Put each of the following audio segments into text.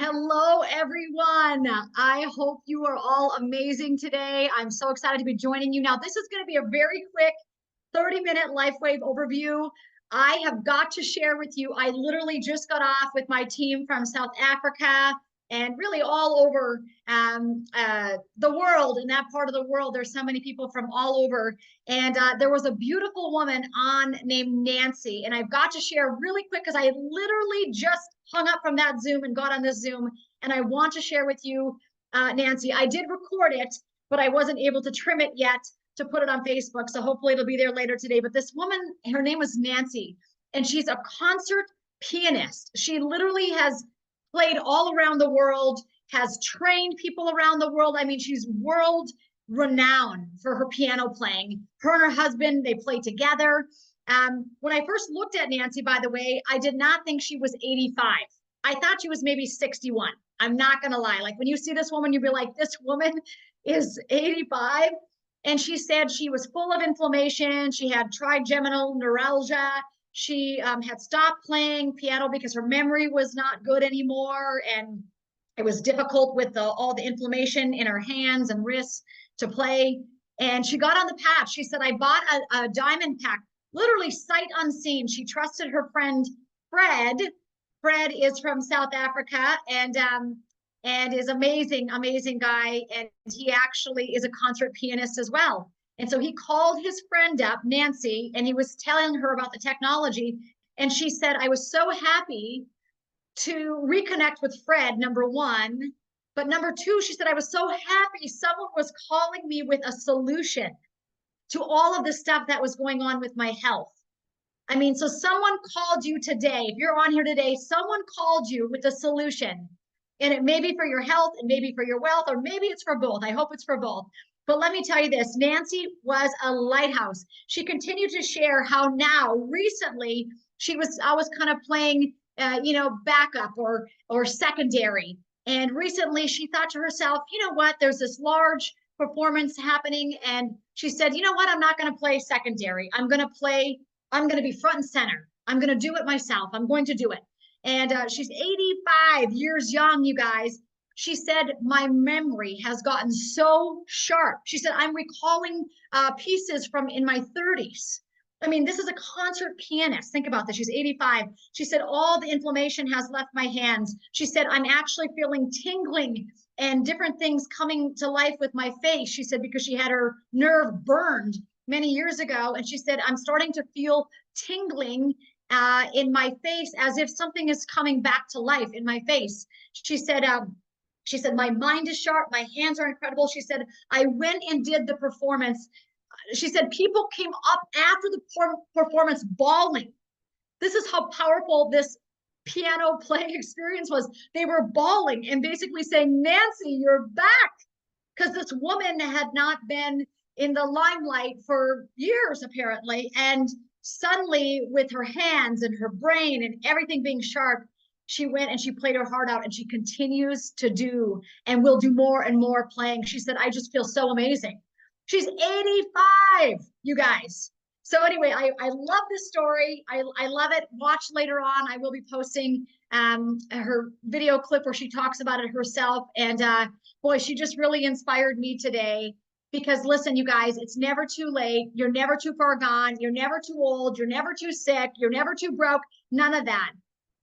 Hello, everyone. I hope you are all amazing today. I'm so excited to be joining you. Now, this is going to be a very quick 30-minute LifeWave overview. I have got to share with you, I literally just got off with my team from South Africa and really all over the world. In that part of the world, there's so many people from all over. And there was a beautiful woman on named Nancy. And I've got to share really quick because I literally just hung up from that Zoom and got on this Zoom. And I want to share with you, Nancy. I did record it, but I wasn't able to trim it yet to put it on Facebook. So hopefully it'll be there later today. But this woman, her name was Nancy, and she's a concert pianist. She literally has played all around the world, has trained people around the world. I mean, she's world renowned for her piano playing. Her and her husband, they play together. When I first looked at Nancy, by the way, I did not think she was 85. I thought she was maybe 61. I'm not going to lie. Like when you see this woman, you'll be like, this woman is 85. And she said she was full of inflammation. She had trigeminal neuralgia. She had stopped playing piano because her memory was not good anymore. And it was difficult with all the inflammation in her hands and wrists to play. And she got on the path. She said, I bought a diamond pack, literally sight unseen. She trusted her friend, Fred. Fred is from South Africa and is amazing guy. And he actually is a concert pianist as well. And so he called his friend up, Nancy, and he was telling her about the technology. And she said, I was so happy to reconnect with Fred, number one. But number two, she said, I was so happy someone was calling me with a solution to all of the stuff that was going on with my health. I mean, so someone called you today. If you're on here today, someone called you with a solution. And it may be for your health and maybe for your wealth, or maybe it's for both. I hope it's for both. But let me tell you this, Nancy was a lighthouse. She continued to share how now recently I was kind of playing, backup or secondary. And recently she thought to herself, you know what, there's this large performance happening. And she said, you know what, I'm not going to play secondary. I'm going to be front and center. I'm going to do it myself. I'm going to do it. And she's 85 years young, you guys. She said, my memory has gotten so sharp. She said, I'm recalling pieces from in my 30s. I mean, this is a concert pianist. Think about this. She's 85. She said, all the inflammation has left my hands. She said, I'm actually feeling tingling and different things coming to life with my face. She said, because she had her nerve burned many years ago. And she said, I'm starting to feel tingling in my face as if something is coming back to life in my face. She said, my mind is sharp. My hands are incredible. She said, I went and did the performance. She said, people came up after the performance bawling. This is how powerful this piano playing experience was. They were bawling and basically saying, Nancy, you're back. Because this woman had not been in the limelight for years, apparently. And suddenly, with her hands and her brain and everything being sharp, she went and she played her heart out, and she continues to do and will do more and more playing. She said, I just feel so amazing. She's 85, you guys. So anyway, I love this story. I love it. Watch later on. I will be posting her video clip where she talks about it herself. And boy, she just really inspired me today. Because listen, you guys, it's never too late. You're never too far gone. You're never too old. You're never too sick. You're never too broke. None of that.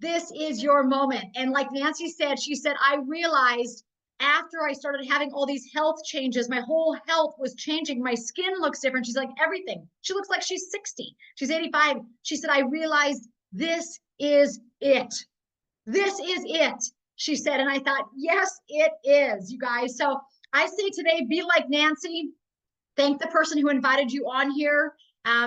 This is your moment. And like Nancy said, she said, I realized after I started having all these health changes, my whole health was changing. My skin looks different. She's like, everything. She looks like she's 60. She's 85. She said, I realized this is it. This is it, she said. And I thought, yes, it is, you guys. So I say today, be like Nancy. Thank the person who invited you on here.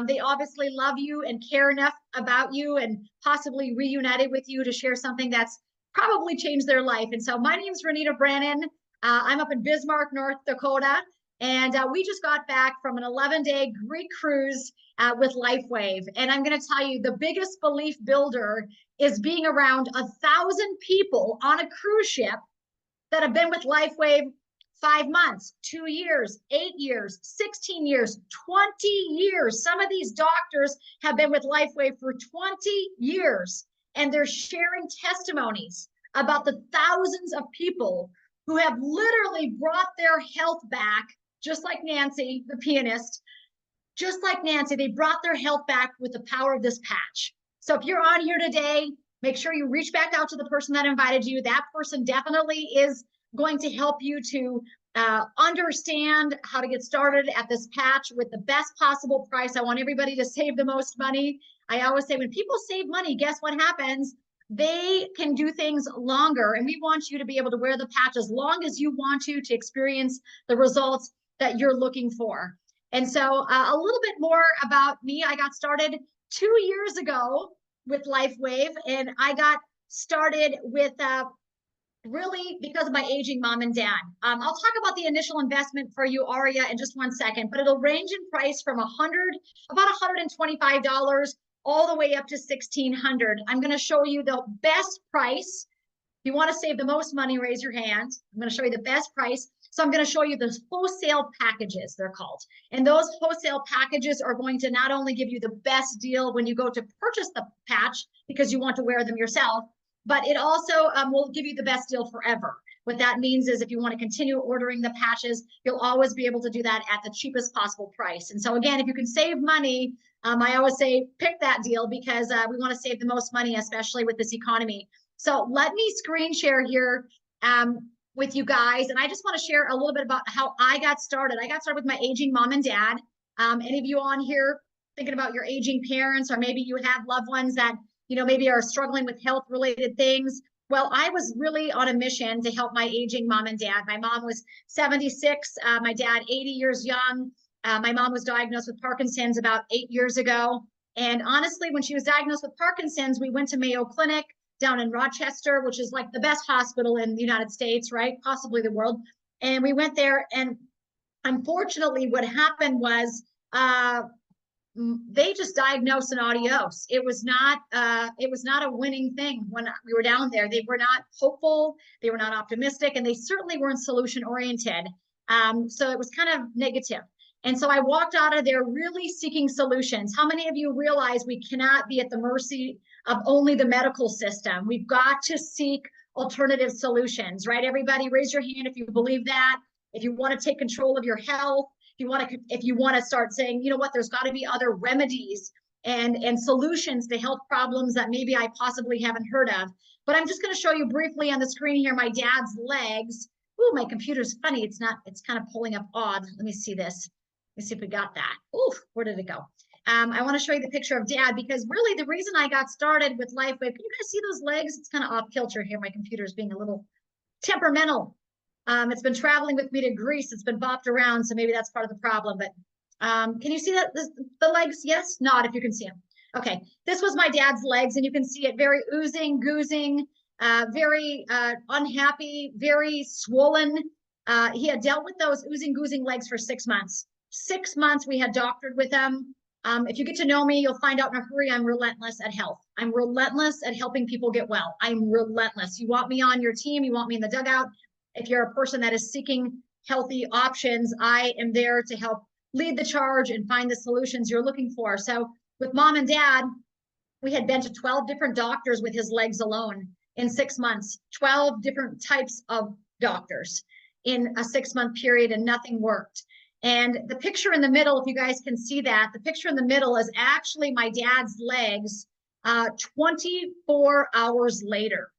They obviously love you and care enough about you and possibly reunited with you to share something that's probably changed their life. And so my name is Renita Brannon. I'm up in Bismarck, North Dakota. And we just got back from an 11-day Greek cruise with LifeWave. And I'm going to tell you, the biggest belief builder is being around 1,000 people on a cruise ship that have been with LifeWave 5 months, 2 years, 8 years, 16 years, 20 years. Some of these doctors have been with LifeWave for 20 years, and they're sharing testimonies about the thousands of people who have literally brought their health back, just like Nancy, the pianist, just like Nancy, they brought their health back with the power of this patch. So if you're on here today, make sure you reach back out to the person that invited you. That person definitely is going to help you to understand how to get started at this patch with the best possible price. I want everybody to save the most money. I always say when people save money, guess what happens? They can do things longer, and we want you to be able to wear the patch as long as you want to experience the results that you're looking for. And so a little bit more about me. I got started 2 years ago with LifeWave, and I got started with really because of my aging mom and dad. I'll talk about the initial investment for you, Aria, in just 1 second, but it'll range in price from about $125 all the way up to $1,600. I'm going to show you the best price. If you want to save the most money, raise your hand. I'm going to show you the best price. So I'm going to show you the wholesale packages, they're called. And those wholesale packages are going to not only give you the best deal when you go to purchase the patch because you want to wear them yourself, but it also will give you the best deal forever. What that means is if you want to continue ordering the patches, you'll always be able to do that at the cheapest possible price. And so again, if you can save money, I always say pick that deal because we want to save the most money, especially with this economy. So let me screen share here with you guys. And I just want to share a little bit about how I got started. I got started with my aging mom and dad. Any of you on here thinking about your aging parents, or maybe you have loved ones that maybe are struggling with health related things. Well, I was really on a mission to help my aging mom and dad. My mom was 76, my dad 80 years young. My mom was diagnosed with Parkinson's about 8 years ago. And honestly, when she was diagnosed with Parkinson's, we went to Mayo Clinic down in Rochester, which is like the best hospital in the United States, right? Possibly the world. And we went there, and unfortunately what happened was they just diagnosed an adios. It was not a winning thing when we were down there. They were not hopeful, they were not optimistic, and they certainly weren't solution oriented. So it was kind of negative. And so I walked out of there really seeking solutions. How many of you realize we cannot be at the mercy of only the medical system? We've got to seek alternative solutions, right? Everybody raise your hand if you believe that. If you want to take control of your health, if you want to start saying, you know what, there's got to be other remedies and solutions to health problems that maybe I possibly haven't heard of. But I'm just going to show you briefly on the screen here my dad's legs. Ooh, my computer's funny. It's kind of pulling up odd. Let me see this. Let me see if we got that. Ooh, where did it go? I want to show you the picture of dad because really the reason I got started with LifeWave, can you guys see those legs? It's kind of off kilter here. My computer's being a little temperamental. It's been traveling with me to Greece. It's been bopped around, so maybe that's part of the problem. But can you see that the legs? Yes, nod if you can see them. Okay, this was my dad's legs, and you can see it very oozing, goozing, very unhappy, very swollen. He had dealt with those oozing, goozing legs for 6 months. 6 months we had doctored with him. If you get to know me, you'll find out in a hurry I'm relentless at health. I'm relentless at helping people get well. I'm relentless. You want me on your team, you want me in the dugout. If you're a person that is seeking healthy options, I am there to help lead the charge and find the solutions you're looking for. So with mom and dad, we had been to 12 different doctors with his legs alone in 6 months, 12 different types of doctors in a 6-month period, and nothing worked. And the picture in the middle, if you guys can see that, the picture in the middle is actually my dad's legs 24 hours later.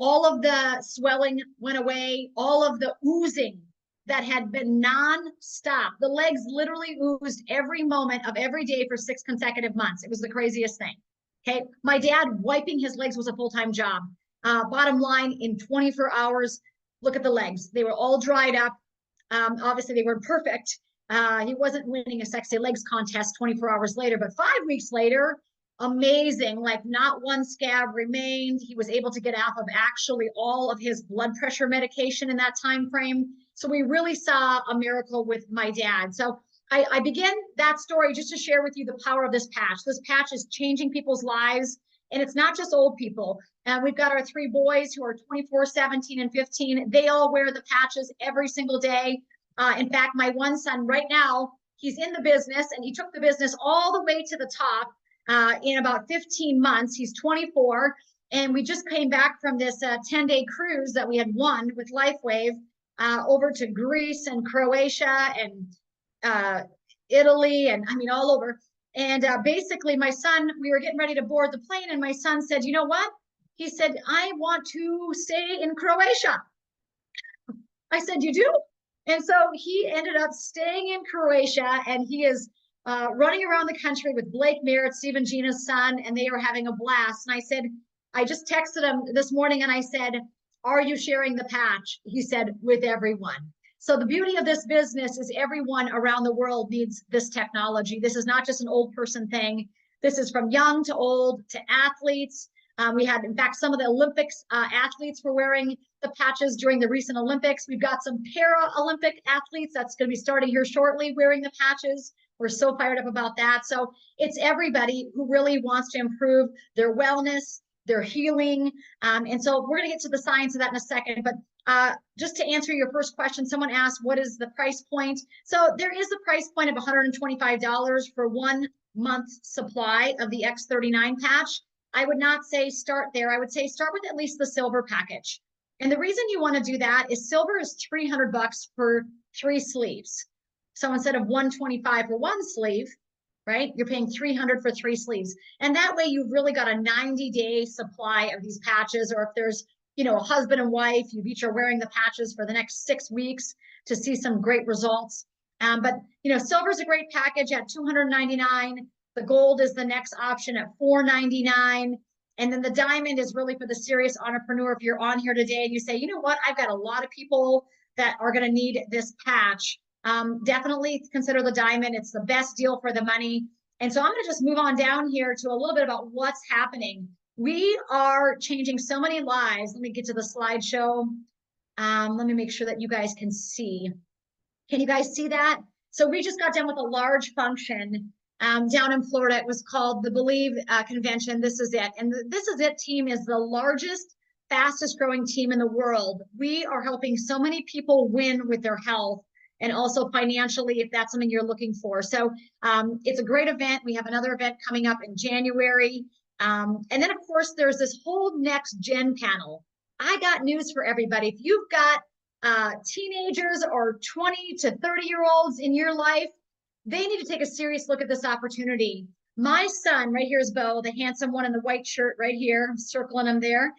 All of the swelling went away, all of the oozing that had been non-stop. The legs literally oozed every moment of every day for 6 consecutive months. It was the craziest thing. Okay, my dad wiping his legs was a full-time job. Bottom line, in 24 hours, look at the legs. They were all dried up. Obviously, they weren't perfect. He wasn't winning a sexy legs contest 24 hours later, but 5 weeks later, amazing, like not one scab remained. He was able to get off of actually all of his blood pressure medication in that time frame. So we really saw a miracle with my dad. So I begin that story just to share with you the power of this patch. This patch is changing people's lives, and it's not just old people. We've got our 3 boys who are 24, 17, and 15. They all wear the patches every single day. In fact, my one son right now, he's in the business, and he took the business all the way to the top in about 15 months. He's 24. And we just came back from this 10-day cruise that we had won with LifeWave over to Greece and Croatia and Italy, and I mean, all over. And basically, my son, we were getting ready to board the plane, and my son said, you know what? He said, I want to stay in Croatia. I said, you do? And so he ended up staying in Croatia, and he is running around the country with Blake Merritt, Stephen Gina's son, and they are having a blast. And I said, I just texted him this morning and I said, are you sharing the patch? He said, with everyone. So the beauty of this business is everyone around the world needs this technology. This is not just an old person thing. This is from young to old to athletes. We had, in fact, some of the Olympics athletes were wearing the patches during the recent Olympics. We've got some para-Olympic athletes that's going to be starting here shortly wearing the patches. We're so fired up about that. So it's everybody who really wants to improve their wellness, their healing. And so we're going to get to the science of that in a second. But just to answer your first question, someone asked, what is the price point? So there is a price point of $125 for 1 month's supply of the X39 patch. I would not say start there. I would say start with at least the silver package. And the reason you want to do that is silver is $300 for 3 sleeves. So instead of $125 for 1 sleeve, right, you're paying $300 for 3 sleeves. And that way you've really got a 90-day supply of these patches. Or if there's, you know, a husband and wife, you each are wearing the patches for the next 6 weeks to see some great results. But, you know, silver is a great package at $299. The gold is the next option at $499. And then the diamond is really for the serious entrepreneur. If you're on here today and you say, you know what, I've got a lot of people that are going to need this patch, definitely consider the diamond. It's the best deal for the money. And so I'm going to just move on down here to a little bit about what's happening. We are changing so many lives. Let me get to the slideshow. Let me make sure that you guys can see. Can you guys see that? So we just got done with a large function down in Florida. It was called the Believe Convention. This is it. And the This Is It team is the largest, fastest growing team in the world. We are helping so many people win with their health and also financially, if that's something you're looking for. So it's a great event. We have another event coming up in January. And then, of course, there's this whole next gen panel. I got news for everybody. If you've got teenagers or 20 to 30-year-olds in your life, they need to take a serious look at this opportunity. My son, right here is Bo, the handsome one in the white shirt right here. I'm circling him there.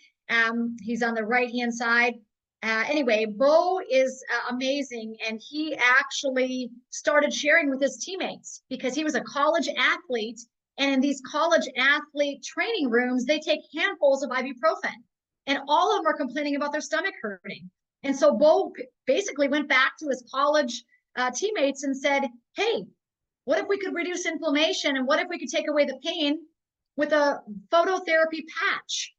He's on the right-hand side. Anyway, Bo is amazing, and he actually started sharing with his teammates because he was a college athlete, and in these college athlete training rooms, they take handfuls of ibuprofen, and all of them are complaining about their stomach hurting. And so Bo basically went back to his college teammates and said, hey, what if we could reduce inflammation, and what if we could take away the pain with a phototherapy patch?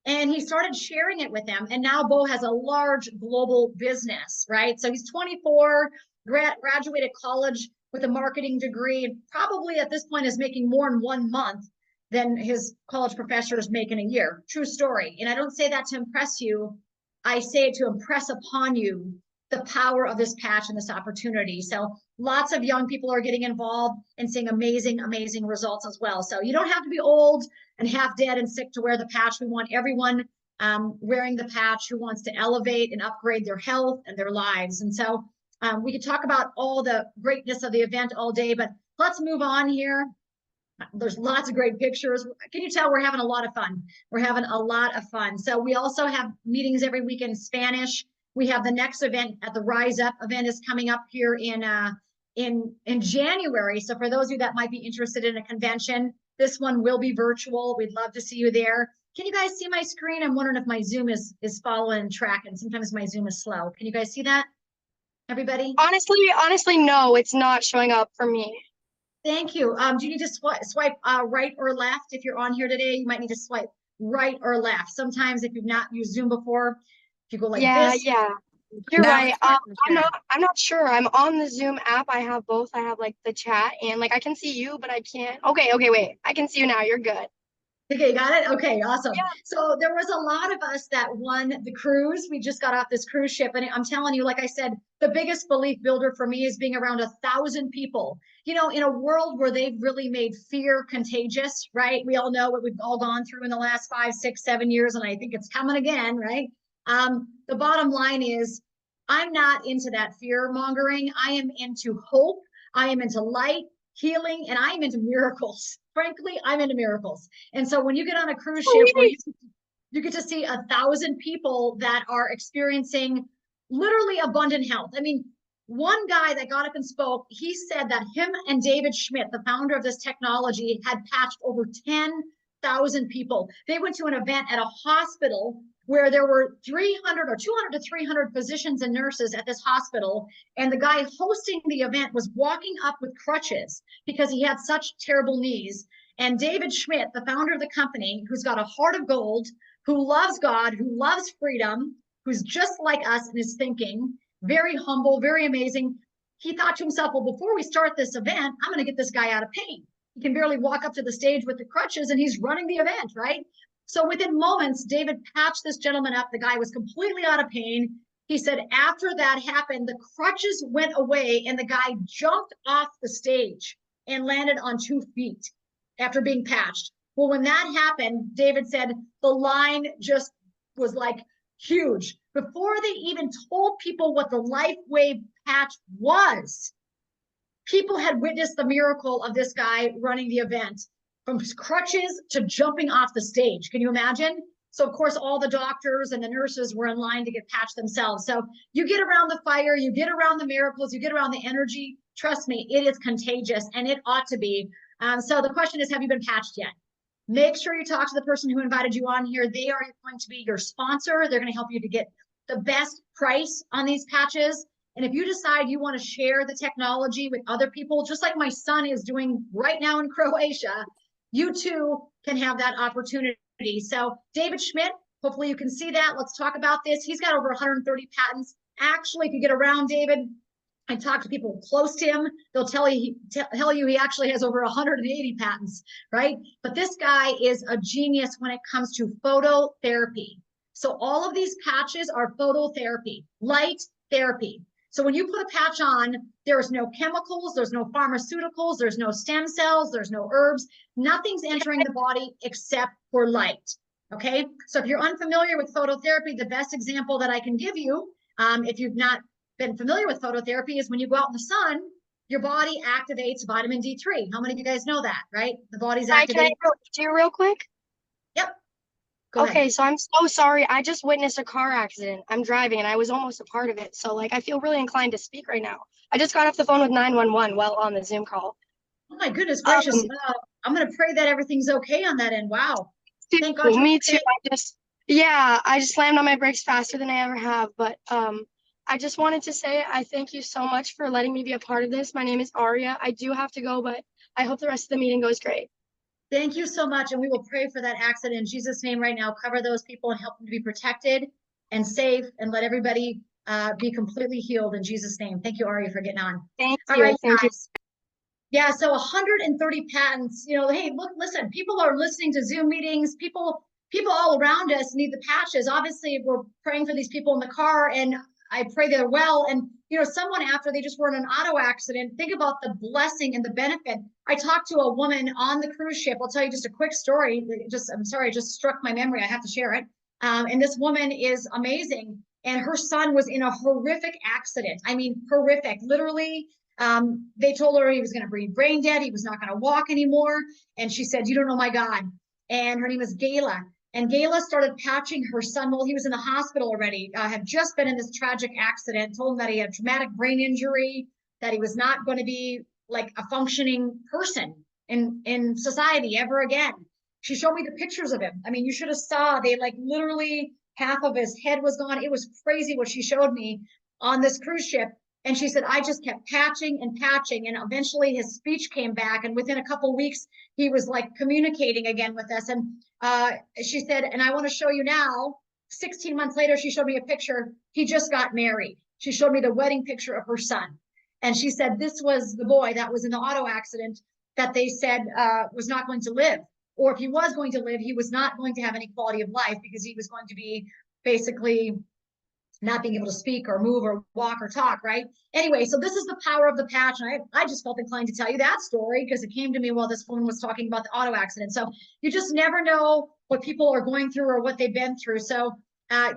And he started sharing it with them. And now Bo has a large global business, right? So he's 24, graduated college with a marketing degree, and probably at this point is making more in 1 month than his college professors make in a year. True story. And I don't say that to impress you. I say it to impress upon you the power of this patch and this opportunity. So lots of young people are getting involved and seeing amazing, amazing results as well. So you don't have to be old and half dead and sick to wear the patch. We want everyone wearing the patch who wants to elevate and upgrade their health and their lives. And so we could talk about all the greatness of the event all day, but let's move on here. There's lots of great pictures. Can you tell we're having a lot of fun? We're having a lot of fun. So we also have meetings every week in Spanish. We have the next event at the Rise Up event is coming up here in January. So for those of you that might be interested in a convention, this one will be virtual. We'd love to see you there. Can you guys see my screen? I'm wondering if my Zoom is following track, and sometimes my Zoom is slow. Can you guys see that, everybody? Honestly, no, it's not showing up for me. Thank you. Do you need to swipe right or left? If you're on here today, you might need to swipe right or left. Sometimes if you've not used Zoom before, if you go like this. Yeah. You're right. I'm not sure. I'm on the Zoom app. I have both. I have like the chat and like I can see you, but I can't. Okay, wait. I can see you now. You're good. Okay, you got it? Okay, awesome. Yeah. So there was a lot of us that won the cruise. We just got off this cruise ship, and I'm telling you, like I said, the biggest belief builder for me is being around 1,000 people. You know, in a world where they've really made fear contagious, right? We all know what we've all gone through in the last 5, 6, 7 years, and I think it's coming again, right? The bottom line is, I'm not into that fear mongering. I am into hope. I am into light, healing, and I am into miracles. Frankly, I'm into miracles. And so when you get on a cruise ship where Sweet. you get to see 1,000 people that are experiencing literally abundant health. I mean, one guy that got up and spoke, he said that him and David Schmidt, the founder of this technology, had patched over 10,000 people. They went to an event at a hospital where there were 300 or 200 to 300 physicians and nurses at this hospital. And the guy hosting the event was walking up with crutches because he had such terrible knees. And David Schmidt, the founder of the company, who's got a heart of gold, who loves God, who loves freedom, who's just like us in his thinking, very humble, very amazing. He thought to himself, well, before we start this event, I'm going to get this guy out of pain. He can barely walk up to the stage with the crutches and he's running the event, right? So within moments, David patched this gentleman up. The guy was completely out of pain. He said after that happened, the crutches went away and the guy jumped off the stage and landed on 2 feet after being patched. Well, when that happened, David said the line just was like huge. Before they even told people what the LifeWave patch was, people had witnessed the miracle of this guy running the event from crutches to jumping off the stage. Can you imagine? So, of course, all the doctors and the nurses were in line to get patched themselves. So you get around the fire, you get around the miracles, you get around the energy. Trust me, it is contagious and it ought to be. So the question is, have you been patched yet? Make sure you talk to the person who invited you on here. They are going to be your sponsor. They're going to help you to get the best price on these patches. And if you decide you want to share the technology with other people, just like my son is doing right now in Croatia, you too can have that opportunity. So David Schmidt, hopefully you can see that. Let's talk about this. He's got over 130 patents. Actually, if you get around David and talk to people close to him, they'll tell you he actually has over 180 patents, right? But this guy is a genius when it comes to phototherapy. So all of these patches are phototherapy, light therapy. So when you put a patch on, there's no chemicals, there's no pharmaceuticals, there's no stem cells, there's no herbs, nothing's entering the body except for light. Okay, so if you're unfamiliar with phototherapy, the best example that I can give you, if you've not been familiar with phototherapy, is when you go out in the sun, your body activates vitamin D3. How many of you guys know that, right? The body's activating. Can I interrupt you real quick? Yep. Go ahead. Okay, so I'm so sorry. I just witnessed a car accident. I'm driving and I was almost a part of it. So like I feel really inclined to speak right now. I just got off the phone with 911 while on the Zoom call. Oh my goodness gracious. Um, I'm going to pray that everything's okay on that end. Wow. Thank God you're me too. okay. I just slammed on my brakes faster than I ever have. But I just wanted to say I thank you so much for letting me be a part of this. My name is Aria. I do have to go, but I hope the rest of the meeting goes great. Thank you so much. And we will pray for that accident in Jesus' name right now. Cover those people and help them to be protected and safe, and let everybody be completely healed in Jesus' name. Thank you, Aria, for getting on. Thank All you. right, Thank you. guys. Yeah, so 130 patents. You know, hey, look, listen, people are listening to Zoom meetings. People all around us need the patches. Obviously, we're praying for these people in the car, and I pray they're well. And you know, someone after they just were in an auto accident, think about the blessing and the benefit. I talked to a woman on the cruise ship. I'll tell you just a quick story. I'm sorry, it just struck my memory. I have to share it. And this woman is amazing. And her son was in a horrific accident. I mean, horrific, literally. They told her he was going to be brain dead. He was not going to walk anymore. And she said, you don't know my God. And her name is Gayla. And Gayla started patching her son while he was in the hospital already, had just been in this tragic accident, told him that he had traumatic brain injury, that he was not going to be like a functioning person in society ever again. She showed me the pictures of him. I mean, you should have saw, they like literally half of his head was gone. It was crazy what she showed me on this cruise ship. And she said, I just kept patching and patching. And eventually his speech came back. And within a couple of weeks, he was like communicating again with us. And she said, and I want to show you now, 16 months later, she showed me a picture. He just got married. She showed me the wedding picture of her son. And she said, this was the boy that was in the auto accident that they said was not going to live. or if he was going to live, he was not going to have any quality of life because he was going to be basically not being able to speak or move or walk or talk, right? Anyway, so this is the power of the patch. And I just felt inclined to tell you that story because it came to me while this woman was talking about the auto accident. So you just never know what people are going through or what they've been through. So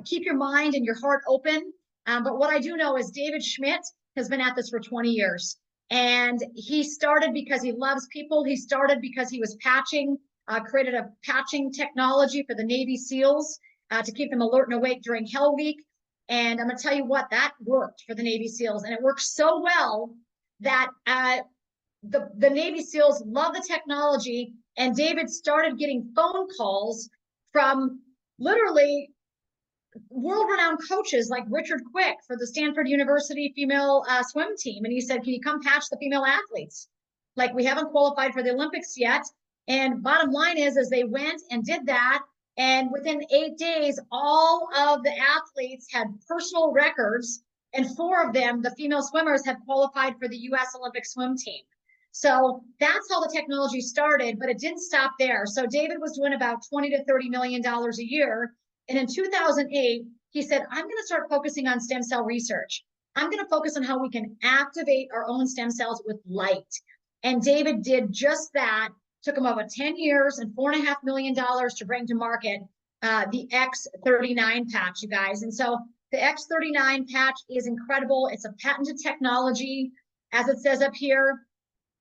keep your mind and your heart open. But what I do know is David Schmidt has been at this for 20 years. And he started because he loves people. He started because he was patching, created a patching technology for the Navy SEALs to keep them alert and awake during Hell Week. And I'm going to tell you what, that worked for the Navy SEALs. And it worked so well that the Navy SEALs love the technology. And David started getting phone calls from literally world-renowned coaches like Richard Quick for the Stanford University female swim team. And he said, can you come patch the female athletes? Like, we haven't qualified for the Olympics yet. And bottom line is they went and did that. And within 8 days, all of the athletes had personal records, and 4 of them, the female swimmers, had qualified for the U.S. Olympic swim team. So that's how the technology started, but it didn't stop there. So David was doing about $20 to $30 million a year. And in 2008, he said, I'm going to start focusing on stem cell research. I'm going to focus on how we can activate our own stem cells with light. And David did just that. Took him about 10 years and $4.5 million to bring to market the X39 patch, you guys. And so the X39 patch is incredible. It's a patented technology, as it says up here.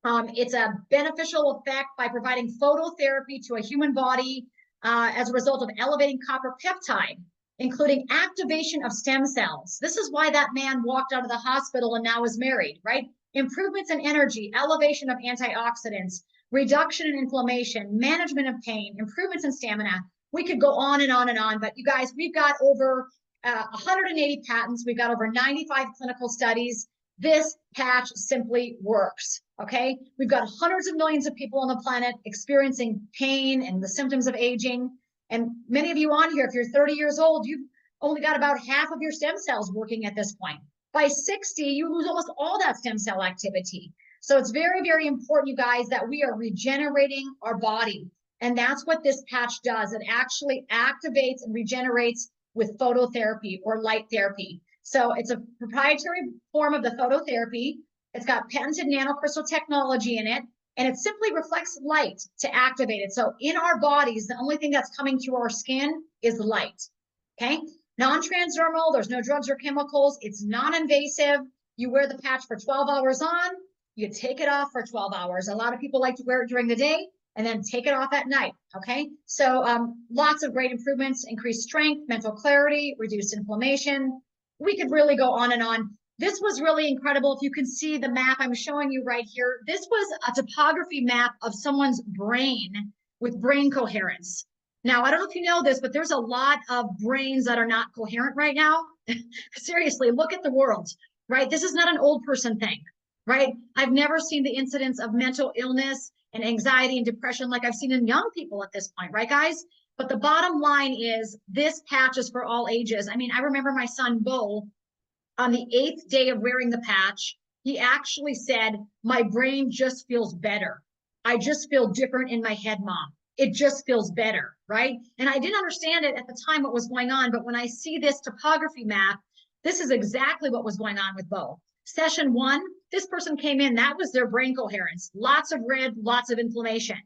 It's a beneficial effect by providing phototherapy to a human body as a result of elevating copper peptide, including activation of stem cells. This is why that man walked out of the hospital and now is married, right? Improvements in energy, elevation of antioxidants, reduction in inflammation, management of pain, improvements in stamina. We could go on and on and on, but you guys, we've got over 180 patents. We've got over 95 clinical studies. This patch simply works, okay? We've got hundreds of millions of people on the planet experiencing pain and the symptoms of aging. And many of you on here, if you're 30 years old, you've only got about half of your stem cells working at this point. By 60, you lose almost all that stem cell activity. So it's very, very important, you guys, that we are regenerating our body. And that's what this patch does. It actually activates and regenerates with phototherapy or light therapy. So it's a proprietary form of the phototherapy. It's got patented nanocrystal technology in it, and it simply reflects light to activate it. So in our bodies, the only thing that's coming through our skin is light, okay? Non-transdermal, there's no drugs or chemicals. It's non-invasive. You wear the patch for 12 hours on, you take it off for 12 hours. A lot of people like to wear it during the day and then take it off at night, okay? So lots of great improvements, increased strength, mental clarity, reduced inflammation. We could really go on and on. This was really incredible. If you can see the map I'm showing you right here, this was a topography map of someone's brain with brain coherence. Now, I don't know if you know this, but there's a lot of brains that are not coherent right now. Seriously, look at the world, right? This is not an old person thing, right? I've never seen the incidence of mental illness and anxiety and depression like I've seen in young people at this point, right, guys? But the bottom line is this patch is for all ages. I mean, I remember my son, Bo, on the 8th day of wearing the patch, he actually said, my brain just feels better. I just feel different in my head, Mom. It just feels better, right? And I didn't understand it at the time what was going on, but when I see this topography map, this is exactly what was going on with Bo. Session 1, this person came in, that was their brain coherence. Lots of red, lots of inflammation.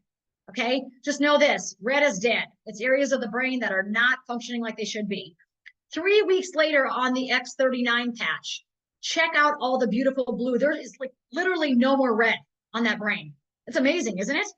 Okay, just know this, red is dead. It's areas of the brain that are not functioning like they should be. 3 weeks later on the X39 patch, check out all the beautiful blue. There is like literally no more red on that brain. It's amazing, isn't it?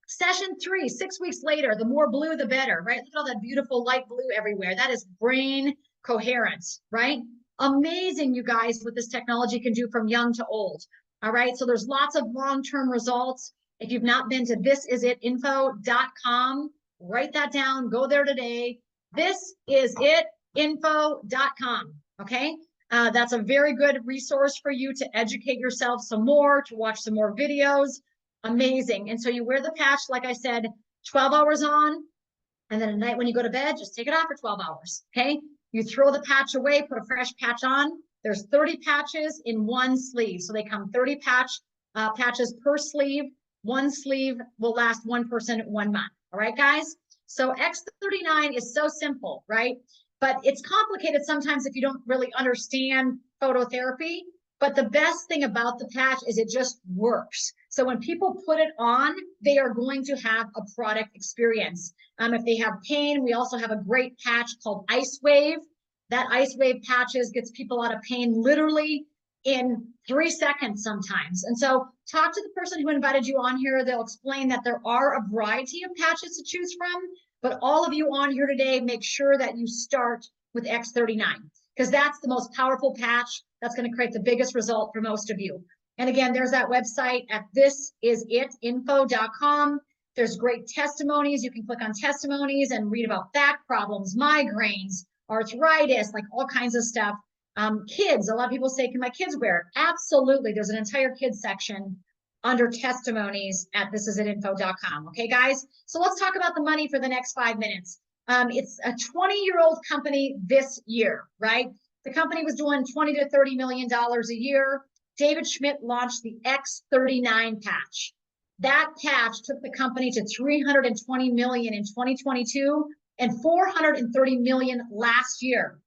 Session 3, 6 weeks later, the more blue, the better, right? Look at all that beautiful light blue everywhere. That is brain coherence, right? Amazing, you guys, what this technology can do from young to old. All right, so there's lots of long-term results. If you've not been to thisisitinfo.com, write that down, go there today. Thisisitinfo.com, okay? That's a very good resource for you to educate yourself some more, to watch some more videos. Amazing. And so you wear the patch, like I said, 12 hours on, and then at night when you go to bed, just take it off for 12 hours, okay? You throw the patch away, put a fresh patch on. There's 30 patches in one sleeve. So they come 30 patches per sleeve. One sleeve will last one person 1 month, All right, guys? So X39 is so simple, right? But it's complicated sometimes if you don't really understand phototherapy. But the best thing about the patch is it just works. So when people put it on, they are going to have a product experience. If they have pain, we also have a great patch called LifeWave. That LifeWave patches gets people out of pain literally in 3 seconds sometimes. And so talk to the person who invited you on here. They'll explain that there are a variety of patches to choose from, but all of you on here today, make sure that you start with X39 because that's the most powerful patch that's going to create the biggest result for most of you. And again, there's that website at thisisit.info.com. There's great testimonies. You can click on testimonies and read about back problems, migraines, arthritis, like all kinds of stuff. Kids, a lot of people say, can my kids wear it? Absolutely. There's an entire kids section under testimonies at thisisit.info.com. Okay, guys? So let's talk about the money for the next 5 minutes. It's a 20-year-old company this year, right? The company was doing $20 to $30 million a year. David Schmidt launched the X39 patch. That patch took the company to $320 million in 2022 and $430 million last year.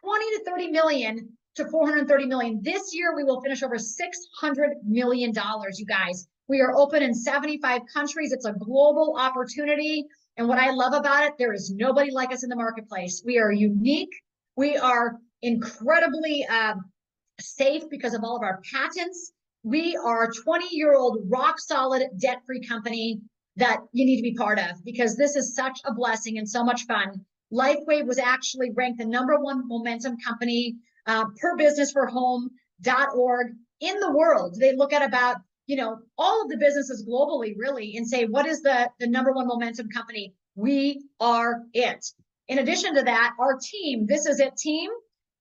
20 to 30 million to 430 million. This year, we will finish over $600 million, you guys. We are open in 75 countries. It's a global opportunity. And what I love about it, there is nobody like us in the marketplace. We are unique. We are incredibly safe because of all of our patents. We are a 20-year-old rock solid debt-free company that you need to be part of because this is such a blessing and so much fun. LifeWave was actually ranked the #1 momentum company per business for home.org in the world. They look at about, all of the businesses globally really and say, what is the #1 momentum company? We are it. In addition to that, our team, This Is It team,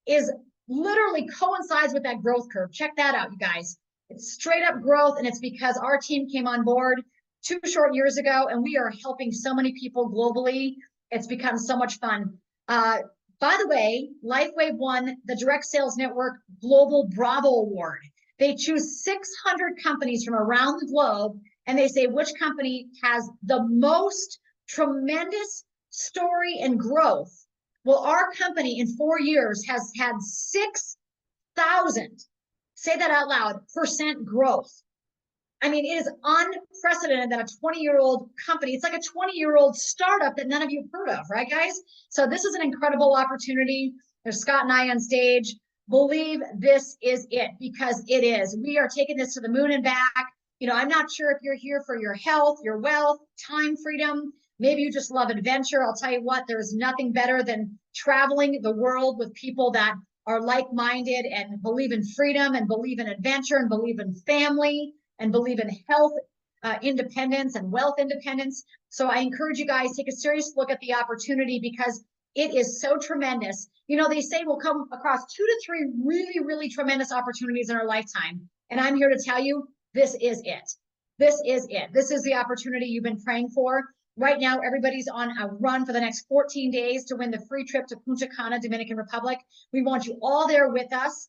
is literally coincides with that growth curve. Check that out, you guys. It's straight up growth, and it's because our team came on board 2 short years ago, and we are helping so many people globally. It's become so much fun. By the way, LifeWave won the Direct Sales Network Global Bravo Award. They choose 600 companies from around the globe, and they say which company has the most tremendous story and growth. Well, our company in 4 years has had 6,000, say that out loud, % growth. I mean, it is unprecedented that a 20-year-old company, it's like a 20-year-old startup that none of you have heard of, right, guys? So this is an incredible opportunity. There's Scott and I on stage. Believe this is it because it is. We are taking this to the moon and back. I'm not sure if you're here for your health, your wealth, time freedom. Maybe you just love adventure. I'll tell you what, there is nothing better than traveling the world with people that are like-minded and believe in freedom and believe in adventure and believe in family and believe in health independence and wealth independence. So I encourage you guys, take a serious look at the opportunity because it is so tremendous. They say we'll come across 2 to 3 really, really tremendous opportunities in our lifetime. And I'm here to tell you, this is it. This is it. This is the opportunity you've been praying for. Right now, everybody's on a run for the next 14 days to win the free trip to Punta Cana, Dominican Republic. We want you all there with us.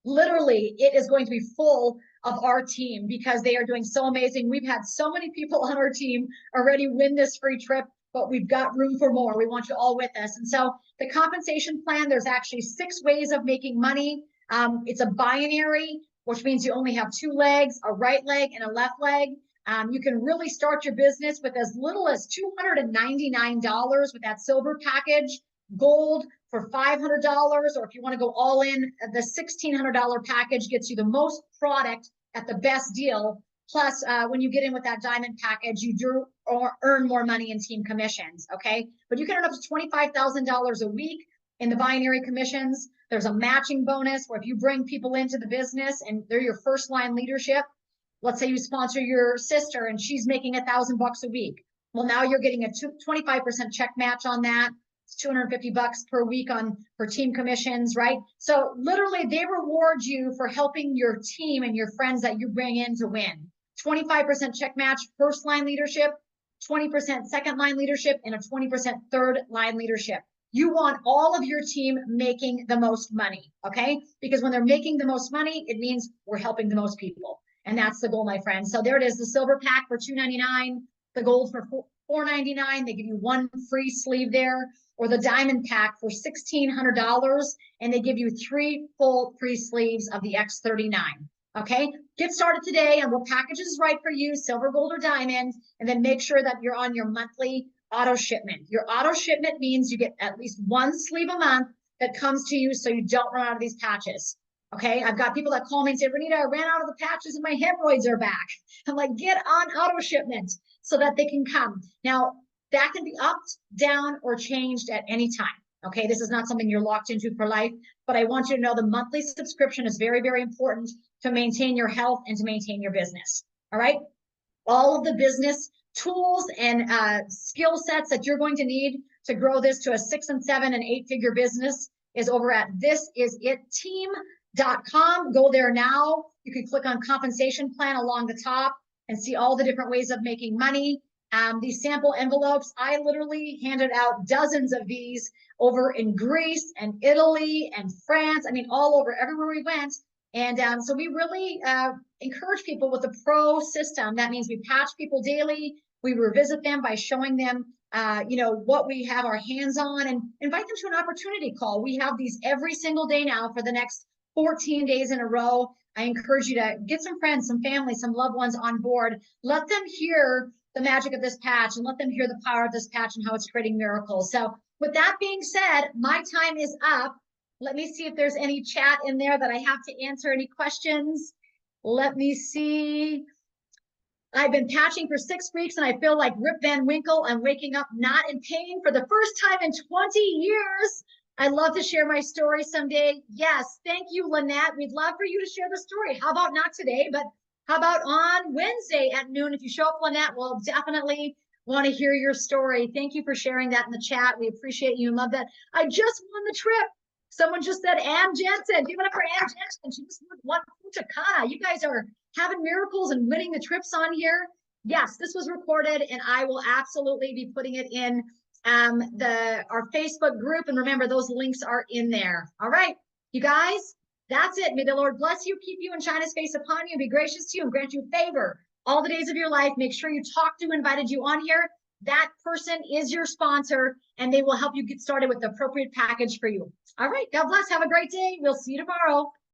Literally, it is going to be full of our team because they are doing so amazing. We've had so many people on our team already win this free trip, but we've got room for more. We want you all with us. And so the compensation plan, there's actually 6 ways of making money. It's a binary, which means you only have 2 legs, a right leg and a left leg. You can really start your business with as little as $299 with that silver package, gold for $500, or if you want to go all in, the $1,600 package gets you the most product at the best deal. Plus, when you get in with that diamond package, you do earn more money in team commissions, okay? But you can earn up to $25,000 a week in the binary commissions. There's a matching bonus where if you bring people into the business and they're your first line leadership, let's say you sponsor your sister and she's making $1,000 a week. Well, now you're getting a 25% check match on that. It's $250 per week on her team commissions, right? So literally they reward you for helping your team and your friends that you bring in to win. 25% check match, first line leadership, 20% second line leadership, and a 20% third line leadership. You want all of your team making the most money, okay? Because when they're making the most money, it means we're helping the most people. And that's the goal, my friends. So there it is, the silver pack for $299, the gold for $4.99. They give you one free sleeve there, or the diamond pack for $1,600, and they give you 3 full free sleeves of the X39. Okay, get started today on what package is right for you, silver, gold, or diamond, and then make sure that you're on your monthly auto shipment. Your auto shipment means you get at least one sleeve a month that comes to you so you don't run out of these patches. Okay, I've got people that call me and say, Renita, I ran out of the patches and my hemorrhoids are back. I'm like, get on auto shipment so that they can come. Now, that can be upped, down, or changed at any time. Okay, this is not something you're locked into for life, but I want you to know the monthly subscription is very, very important to maintain your health and to maintain your business. All right, all of the business tools and skill sets that you're going to need to grow this to a 6 and 7 and 8 figure business is over at thisisitteam.com. Go there now. You can click on compensation plan along the top and see all the different ways of making money. These sample envelopes, I literally handed out dozens of these over in Greece and Italy and France. I mean, all over, everywhere we went. And so we really encourage people with the pro system. That means we patch people daily. We revisit them by showing them, what we have our hands on, and invite them to an opportunity call. We have these every single day now for the next 14 days in a row. I encourage you to get some friends, some family, some loved ones on board. Let them hear the magic of this patch and let them hear the power of this patch and how it's creating miracles. So with that being said, my time is up. Let me see if there's any chat in there that I have to answer any questions. Let me see. I've been patching for 6 weeks and I feel like Rip Van Winkle. I'm waking up not in pain for the first time in 20 years. I'd love to share my story someday. Yes, thank you, Lynette. We'd love for you to share the story. How about not today, but how about on Wednesday at noon? If you show up, Lynette, we'll definitely want to hear your story. Thank you for sharing that in the chat. We appreciate you and love that. I just won the trip. Someone just said, Ann Jensen. Give it up for Ann Jensen. She just won Punta Cana. You guys are having miracles and winning the trips on here. Yes, this was recorded, and I will absolutely be putting it in our Facebook group. And remember, those links are in there. All right, you guys, that's it. May the Lord bless you, keep you, and shine his face upon you, be gracious to you, and grant you favor all the days of your life. Make sure you talk to who invited you on here. That person is your sponsor, and they will help you get started with the appropriate package for you. All right, God bless. Have a great day. We'll see you tomorrow.